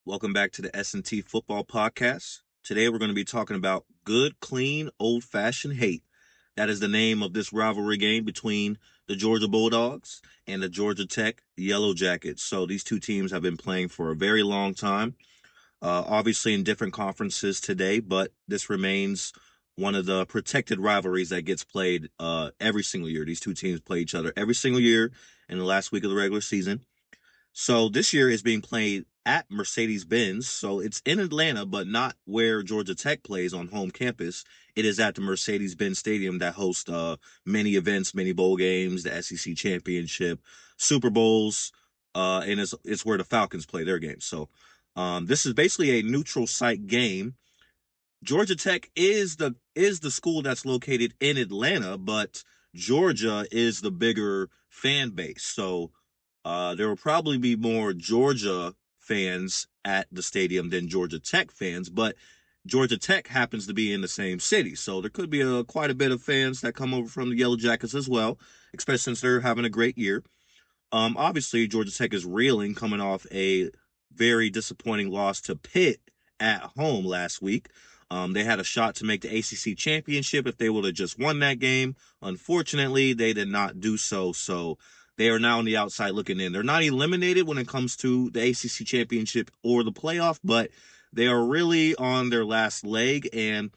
Welcome back to the S&T Football Podcast. Today we're going to be talking about good, clean, old-fashioned hate. That is the name of this rivalry game between the Georgia Bulldogs and the Georgia Tech Yellow Jackets. So these two teams have been playing for a very long time, obviously in different conferences today, but this remains one of the protected rivalries that gets played every single year. These two teams play each other every single year in the last week of the regular season. So this year is being played at Mercedes-Benz. So it's in Atlanta, but not where Georgia Tech plays on home campus. It is at the Mercedes-Benz Stadium that hosts many events, many bowl games, the SEC Championship, Super Bowls, and it's where the Falcons play their games. So this is basically a neutral site game. Georgia Tech is the school that's located in Atlanta, but Georgia is the bigger fan base. So there will probably be more Georgia fans at the stadium than Georgia Tech fans, but Georgia Tech happens to be in the same city. So there could be quite a bit of fans that come over from the Yellow Jackets as well, especially since they're having a great year. Obviously, Georgia Tech is reeling coming off a very disappointing loss to Pitt at home last week. They had a shot to make the ACC championship if they would have just won that game. Unfortunately, they did not do so. So they are now on the outside looking in. They're not eliminated when it comes to the ACC championship or the playoff, but they are really on their last leg. And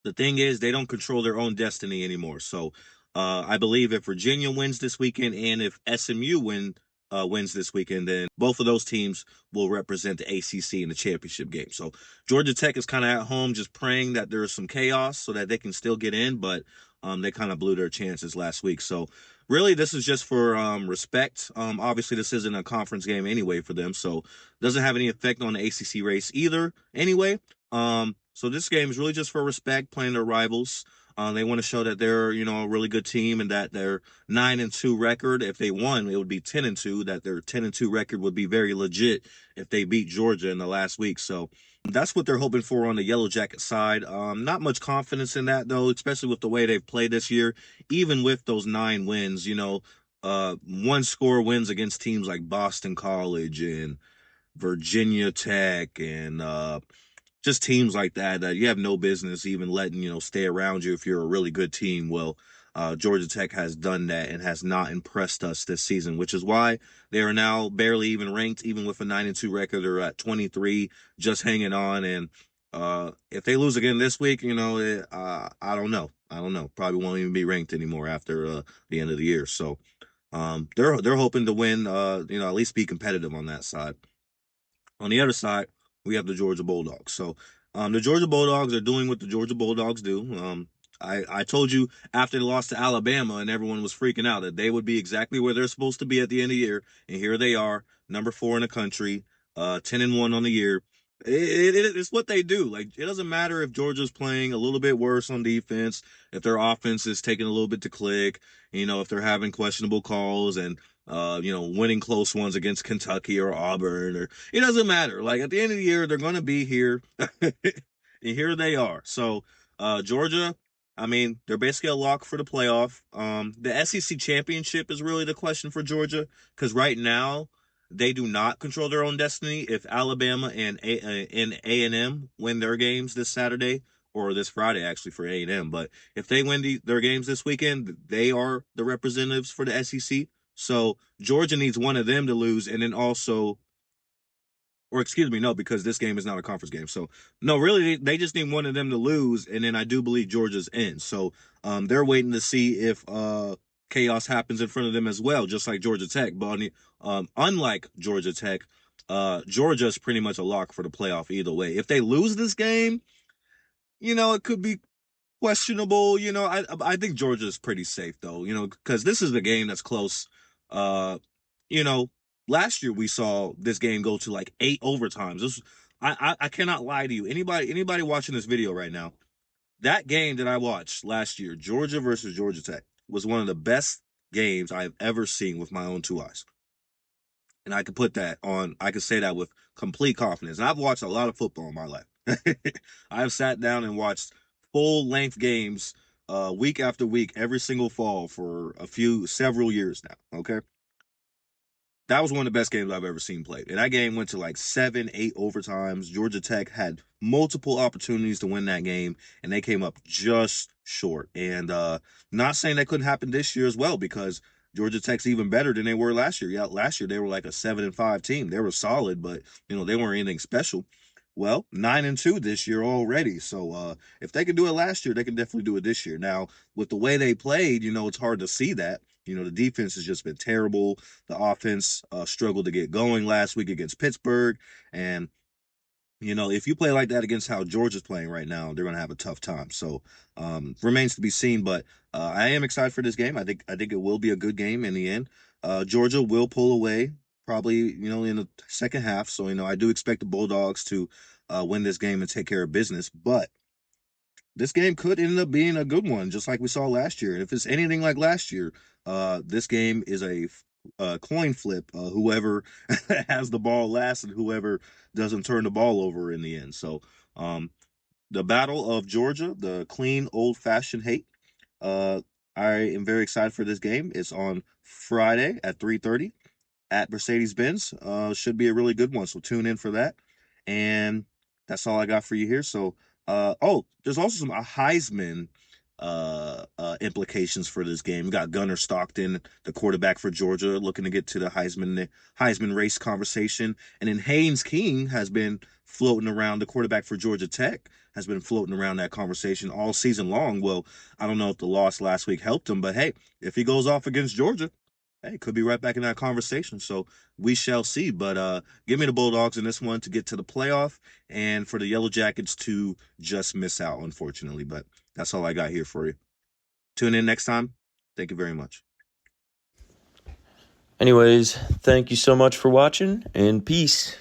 the thing is, they don't control their own destiny anymore. So I believe if Virginia wins this weekend and if SMU wins this weekend, then both of those teams will represent the ACC in the championship game. So Georgia Tech is kind of at home just praying that there's some chaos so that they can still get in, but they kind of blew their chances last week. So really, this is just for respect. Obviously, this isn't a conference game anyway for them, so it doesn't have any effect on the ACC race either anyway. So this game is really just for respect, playing their rivals. They want to show that they're, a really good team and that their 9-2 record, if they won, it would be 10-2. That their 10-2 record would be very legit if they beat Georgia in the last week. So that's what they're hoping for on the Yellow Jacket side. Not much confidence in that though, especially with the way they've played this year. Even with those 9 wins, one score wins against teams like Boston College and Virginia Tech and just teams like that you have no business even letting, stay around you if you're a really good team. Well, Georgia Tech has done that and has not impressed us this season, which is why they are now barely even ranked, even with a 9-2 record. They're at 23, just hanging on. And if they lose again this week, I don't know. I don't know. Probably won't even be ranked anymore after the end of the year. So they're hoping to win, at least be competitive on that side. On the other side, we have the Georgia Bulldogs. So the Georgia Bulldogs are doing what the Georgia Bulldogs do. I told you after they lost to Alabama and everyone was freaking out that they would be exactly where they're supposed to be at the end of the year. And here they are, number 4 in the country, 10-1 on the year. It's what they do. Like, it doesn't matter if Georgia's playing a little bit worse on defense, if their offense is taking a little bit to click, if they're having questionable calls and winning close ones against Kentucky or Auburn, or it doesn't matter. Like, at the end of the year, they're going to be here, and here they are. So, Georgia, I mean, they're basically a lock for the playoff. The SEC championship is really the question for Georgia because right now they do not control their own destiny. If Alabama and A&M win their games this Saturday or this Friday, actually for A&M, but if they win their games this weekend, they are the representatives for the SEC. So Georgia needs one of them to lose, and then also, or excuse me, no, because this game is not a conference game. So no, really, they just need one of them to lose, and then I do believe Georgia's in. So they're waiting to see if chaos happens in front of them as well, just like Georgia Tech. But unlike Georgia Tech, Georgia's pretty much a lock for the playoff either way. If they lose this game, it could be questionable. I think Georgia's pretty safe though. Because this is the game that's close. Uh, you know, last year we saw this game go to like 8 overtimes. I cannot lie to you. Anybody watching this video right now, that game that I watched last year, Georgia versus Georgia Tech, was one of the best games I've ever seen with my own 2 eyes. And I could say that with complete confidence. And I've watched a lot of football in my life. I've sat down and watched full length games week after week, every single fall for several years now. Okay. That was one of the best games I've ever seen played. And that game went to like 7, 8 overtimes. Georgia Tech had multiple opportunities to win that game, and they came up just short. And not saying that couldn't happen this year as well, because Georgia Tech's even better than they were last year. Yeah, last year they were like a 7-5 team. They were solid, but they weren't anything special. Well, 9-2 this year already. So if they could do it last year, they can definitely do it this year. Now, with the way they played, it's hard to see that. The defense has just been terrible. The offense struggled to get going last week against Pittsburgh. And, if you play like that against how Georgia's playing right now, they're going to have a tough time. So remains to be seen. But I am excited for this game. I think it will be a good game in the end. Georgia will pull away probably, in the second half. So, I do expect the Bulldogs to win this game and take care of business. But this game could end up being a good one, just like we saw last year. And if it's anything like last year, this game is a coin flip. Whoever has the ball last and whoever doesn't turn the ball over in the end. So, the Battle of Georgia, the clean old-fashioned hate. Uh, I am very excited for this game. It's on Friday at 3:30 at Mercedes-Benz. Should be a really good one, so tune in for that. And that's all I got for you here. So, there's also some Heisman implications for this game. We got Gunnar Stockton, the quarterback for Georgia, looking to get to the Heisman race conversation. And then Haynes King has been floating around, the quarterback for Georgia Tech, has been floating around that conversation all season long. Well, I don't know if the loss last week helped him, but hey, if he goes off against Georgia, hey, could be right back in that conversation. So we shall see. But give me the Bulldogs in this one to get to the playoff, and for the Yellow Jackets to just miss out, unfortunately. But that's all I got here for you. Tune in next time. Thank you very much. Anyways, thank you so much for watching, and peace.